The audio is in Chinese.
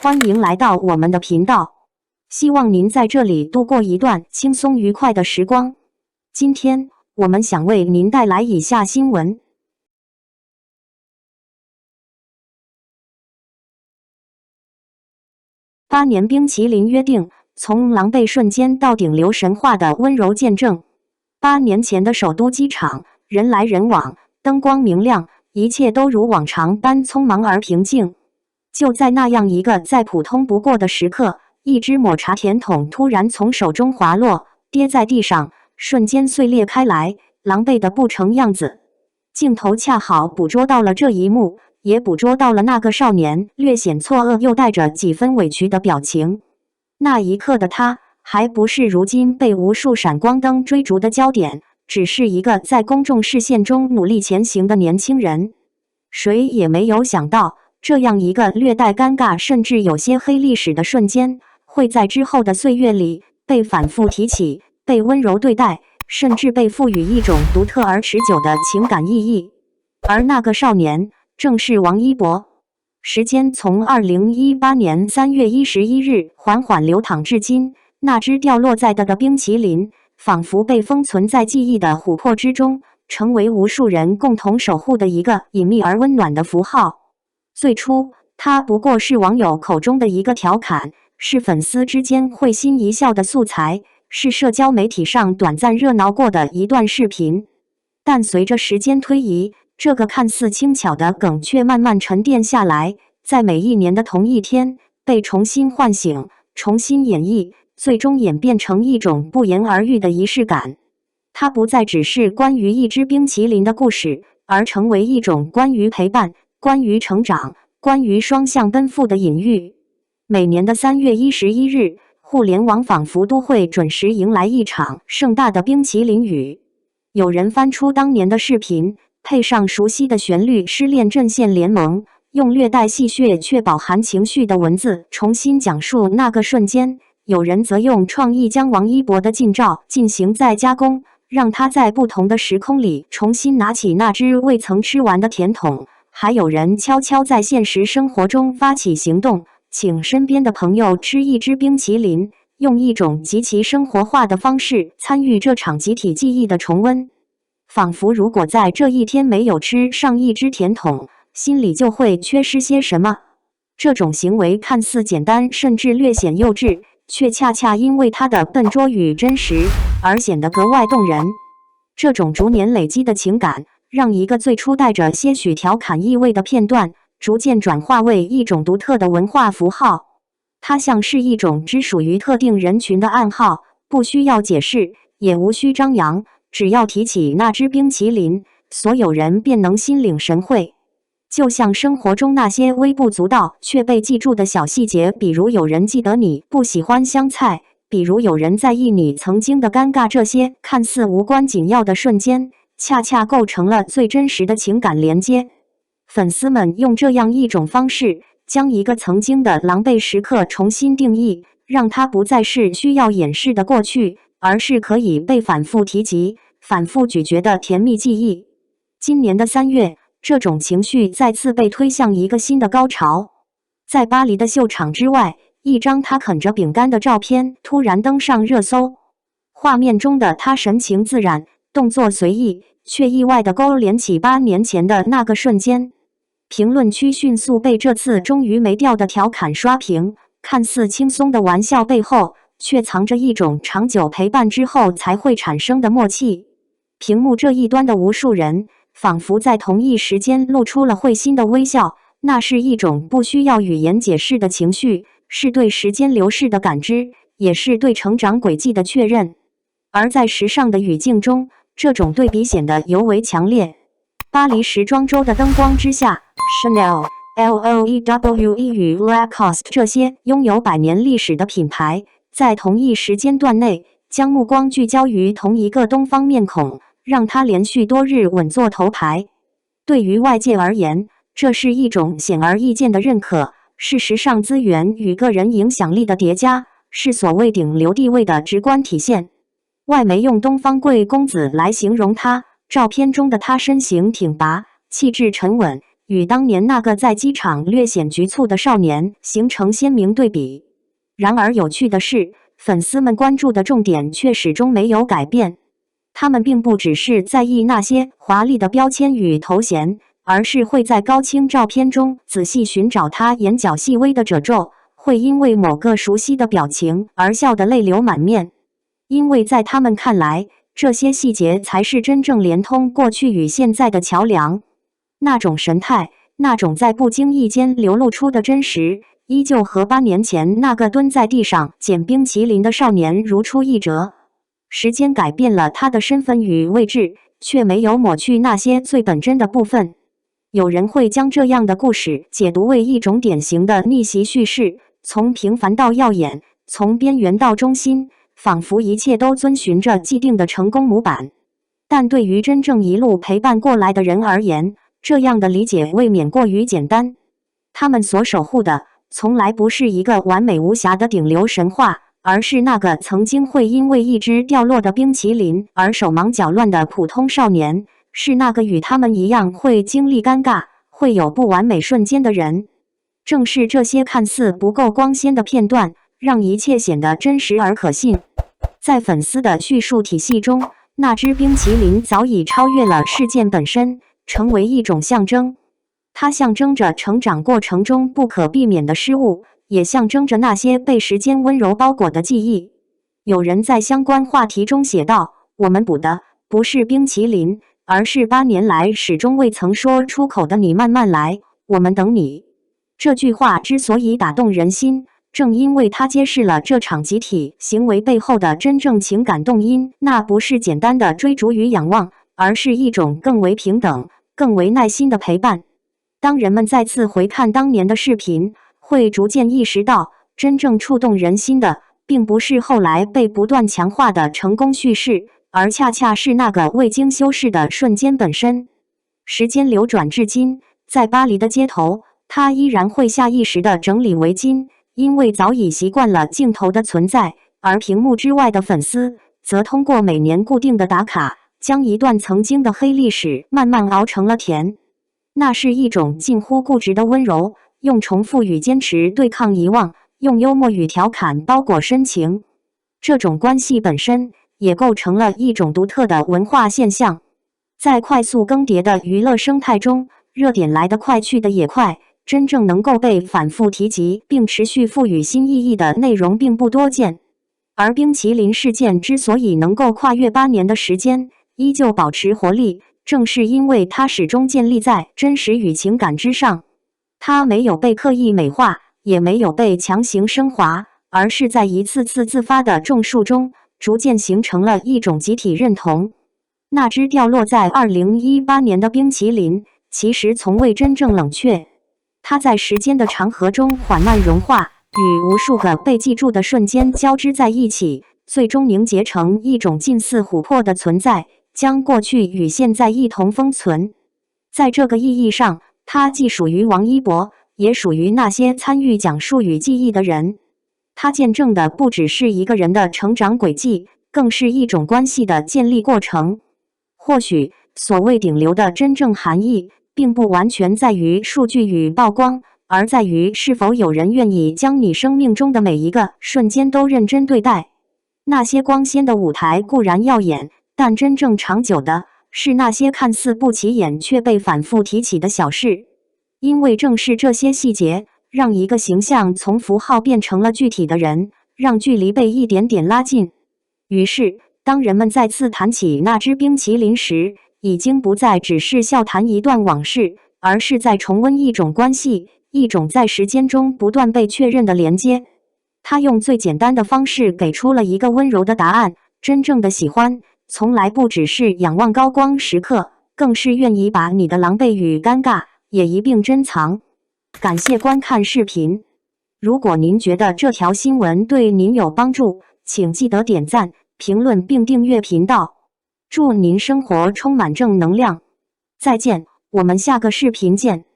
欢迎来到我们的频道，希望您在这里度过一段轻松愉快的时光。今天我们想为您带来以下新闻。8年冰淇淋约定，从狼狈瞬间到顶流神话的温柔见证。8年前的首都机场，人来人往，灯光明亮，一切都如往常般匆忙而平静。就在那样一个再普通不过的时刻，一只抹茶甜筒突然从手中滑落，跌在地上，瞬间碎裂开来，狼狈得不成样子。镜头恰好捕捉到了这一幕，也捕捉到了那个少年略显错愕又带着几分委屈的表情。那一刻的他，还不是如今被无数闪光灯追逐的焦点，只是一个在公众视线中努力前行的年轻人。谁也没有想到，这样一个略带尴尬甚至有些黑历史的瞬间，会在之后的岁月里被反复提起，被温柔对待，甚至被赋予一种独特而持久的情感意义。而那个少年正是王一博。时间从2018年3月11日缓缓流淌至今，那只掉落在的冰淇淋仿佛被封存在记忆的琥珀之中，成为无数人共同守护的一个隐秘而温暖的符号。最初，它不过是网友口中的一个调侃，是粉丝之间会心一笑的素材，是社交媒体上短暂热闹过的一段视频。但随着时间推移，这个看似轻巧的梗却慢慢沉淀下来，在每一年的同一天被重新唤醒，重新演绎，最终演变成一种不言而喻的仪式感。它不再只是关于一只冰淇淋的故事，而成为一种关于陪伴、关于成长、关于双向奔赴的隐喻。每年的3月11日，互联网仿佛都会准时迎来一场盛大的冰淇淋雨。有人翻出当年的视频，配上熟悉的旋律，失恋阵线联盟，用略带戏谑却饱含情绪的文字重新讲述那个瞬间。有人则用创意将王一博的近照进行再加工，让他在不同的时空里重新拿起那只未曾吃完的甜筒。还有人悄悄在现实生活中发起行动，请身边的朋友吃一只冰淇淋，用一种极其生活化的方式参与这场集体记忆的重温。仿佛如果在这一天没有吃上一只甜筒，心里就会缺失些什么。这种行为看似简单，甚至略显幼稚，却恰恰因为它的笨拙与真实而显得格外动人。这种逐年累积的情感，让一个最初带着些许调侃意味的片段，逐渐转化为一种独特的文化符号。它像是一种只属于特定人群的暗号，不需要解释，也无需张扬，只要提起那只冰淇淋，所有人便能心领神会。就像生活中那些微不足道却被记住的小细节，比如有人记得你不喜欢香菜，比如有人在意你曾经的尴尬，这些看似无关紧要的瞬间，恰恰构成了最真实的情感连接。粉丝们用这样一种方式，将一个曾经的狼狈时刻重新定义，让它不再是需要掩饰的过去，而是可以被反复提及、反复咀嚼的甜蜜记忆。今年的3月，这种情绪再次被推向一个新的高潮。在巴黎的秀场之外，一张他啃着饼干的照片突然登上热搜。画面中的他神情自然，动作随意，却意外地勾连起8年前的那个瞬间。评论区迅速被这次终于没掉的调侃刷屏，看似轻松的玩笑背后，却藏着一种长久陪伴之后才会产生的默契。屏幕这一端的无数人，仿佛在同一时间露出了会心的微笑，那是一种不需要语言解释的情绪，是对时间流逝的感知，也是对成长轨迹的确认。而在时尚的语境中，这种对比显得尤为强烈。巴黎时装周的灯光之下， Chanel、Loewe 与 Lacoste 这些拥有100年历史的品牌，在同一时间段内将目光聚焦于同一个东方面孔，让它连续多日稳坐头牌。对于外界而言，这是一种显而易见的认可，是时尚资源与个人影响力的叠加，是所谓顶流地位的直观体现。外媒用东方贵公子来形容他，照片中的他身形挺拔，气质沉稳，与当年那个在机场略显局促的少年形成鲜明对比。然而有趣的是，粉丝们关注的重点却始终没有改变。他们并不只是在意那些华丽的标签与头衔，而是会在高清照片中仔细寻找他眼角细微的褶皱，会因为某个熟悉的表情而笑得泪流满面。因为在他们看来，这些细节才是真正连通过去与现在的桥梁。那种神态，那种在不经意间流露出的真实，依旧和8年前那个蹲在地上捡冰淇淋的少年如出一辙。时间改变了他的身份与位置，却没有抹去那些最本真的部分。有人会将这样的故事解读为一种典型的逆袭叙事，从平凡到耀眼，从边缘到中心，仿佛一切都遵循着既定的成功模板。但对于真正一路陪伴过来的人而言，这样的理解未免过于简单。他们所守护的，从来不是一个完美无瑕的顶流神话，而是那个曾经会因为一只掉落的冰淇淋而手忙脚乱的普通少年，是那个与他们一样会经历尴尬、会有不完美瞬间的人。正是这些看似不够光鲜的片段，让一切显得真实而可信。在粉丝的叙述体系中，那只冰淇淋早已超越了事件本身，成为一种象征。它象征着成长过程中不可避免的失误，也象征着那些被时间温柔包裹的记忆。有人在相关话题中写道：“我们补的不是冰淇淋，而是8年来始终未曾说出口的你慢慢来，我们等你。”这句话之所以打动人心，正因为它揭示了这场集体行为背后的真正情感动因，那不是简单的追逐与仰望，而是一种更为平等、更为耐心的陪伴。当人们再次回看当年的视频，会逐渐意识到，真正触动人心的，并不是后来被不断强化的成功叙事，而恰恰是那个未经修饰的瞬间本身。时间流转至今，在巴黎的街头，他依然会下意识地整理围巾，因为早已习惯了镜头的存在，而屏幕之外的粉丝，则通过每年固定的打卡，将一段曾经的黑历史慢慢熬成了甜。那是一种近乎固执的温柔，用重复与坚持对抗遗忘，用幽默与调侃包裹深情。这种关系本身也构成了一种独特的文化现象。在快速更迭的娱乐生态中，热点来得快去得也快，真正能够被反复提及并持续赋予新意义的内容并不多见。而冰淇淋事件之所以能够跨越8年的时间，依旧保持活力，正是因为它始终建立在真实与情感之上。它没有被刻意美化，也没有被强行升华，而是在一次次自发的种树中，逐渐形成了一种集体认同。那只掉落在2018年的冰淇淋，其实从未真正冷却。它在时间的长河中缓慢融化，与无数个被记住的瞬间交织在一起，最终凝结成一种近似琥珀的存在，将过去与现在一同封存。在这个意义上，它既属于王一博，也属于那些参与讲述与记忆的人。它见证的不只是一个人的成长轨迹，更是一种关系的建立过程。或许，所谓顶流的真正含义，并不完全在于数据与曝光，而在于是否有人愿意将你生命中的每一个瞬间都认真对待。那些光鲜的舞台固然耀眼，但真正长久的是那些看似不起眼却被反复提起的小事。因为正是这些细节，让一个形象从符号变成了具体的人，让距离被一点点拉近。于是，当人们再次谈起那只冰淇淋时，已经不再只是笑谈一段往事，而是在重温一种关系，一种在时间中不断被确认的连接。他用最简单的方式给出了一个温柔的答案：真正的喜欢，从来不只是仰望高光时刻，更是愿意把你的狼狈与尴尬也一并珍藏。感谢观看视频。如果您觉得这条新闻对您有帮助，请记得点赞、评论并订阅频道。祝您生活充满正能量。再见，我们下个视频见。